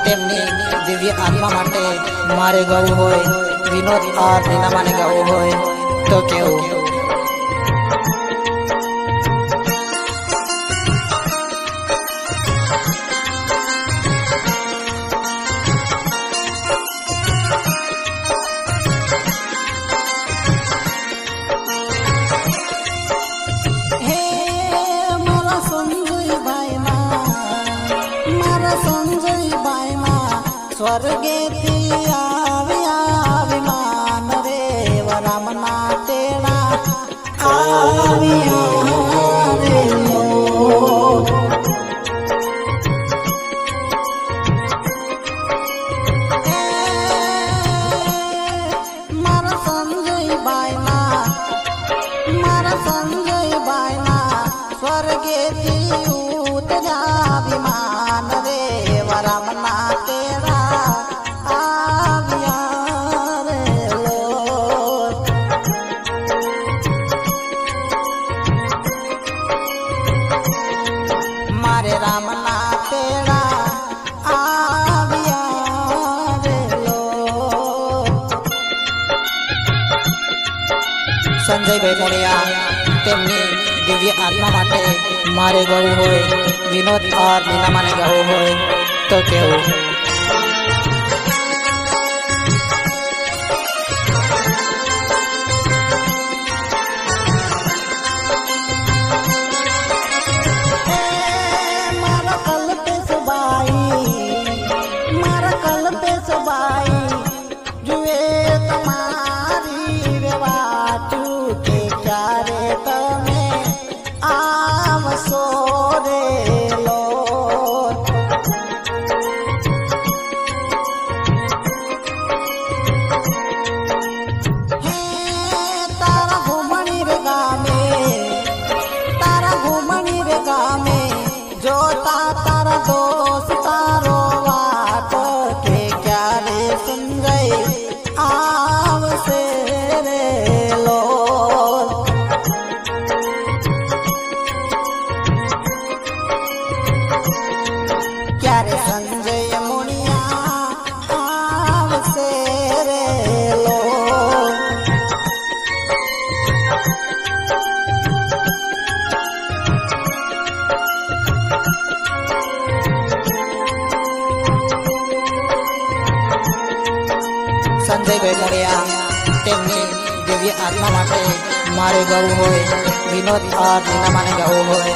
તેમની દિવ્ય આત્મા માટે મારે ગાવું હોય, વિનોદ આર નીનામાને ગાવું હોય તો કેવું? स्वर्गेती आविया विमान रे वरमना तेरा आविया रे लो मारा संजय बायना स्वर्गेती उतरा विमान रे वरमना तेरा मारे रामना तेरा आविया रे लो। સંજયભાઈ મોડિયા તેમની દિવ્ય આત્મા માટે મારે ગાવું હોય, વિનોદ આર નીનામાને ગાવું હોય તો કેવું? जोता तारा दोस्त तारो वाट के क्यारे संजय आवसे रे लो। क्यारे संजय मुनिया आवसे रे लो। સંજયભાઈ મોડિયા તેમની દિવ્ય આત્મા માટે મારે ગાવું હોય, વિનોદ આર નીનામાને ગાવું હોય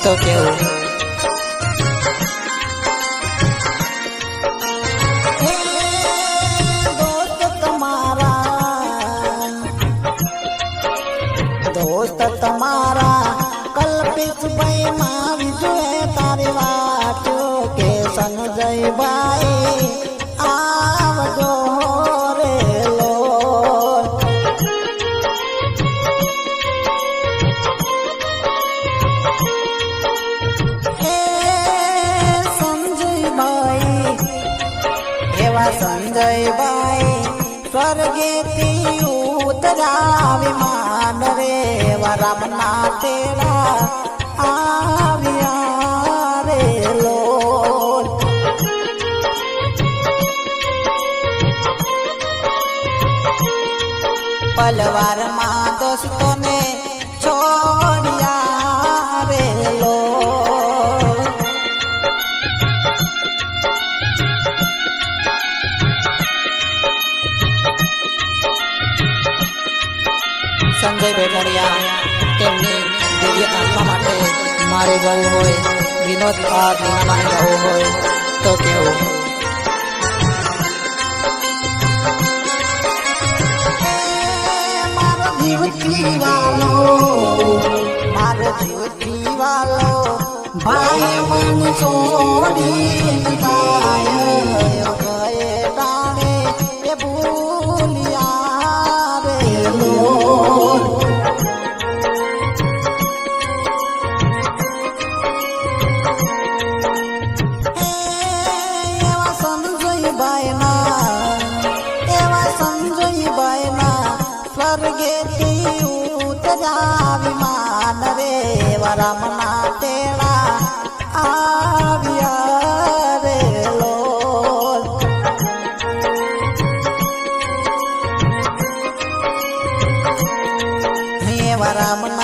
તો કેવું? दोस्त तुम्हारा कल्पित भाई मावी जो है तारी वाटो के संजय भाई आवजो रे लो। संजय भाई एवा संजय भाई स्वर्गेती उतरा विमान रे वरमना तेरा आविया रे लो। पलवार मां दोस्तों ने छोड़िया रे लो। સંજયભાઈ મોડિયા તેમની દિવ્ય આત્મા માટે મારે ગાવું હોય, વિનોદ આર નીનામાને ગાવું હોય તો કેવું? मारो जीवती वालो भाई मन छोड़ी गए डाणे ये भूलिया रे लो। संजय बायना स्वर्गेती उतरा विमान रे वरमना तेरा आविया रे लो। રામના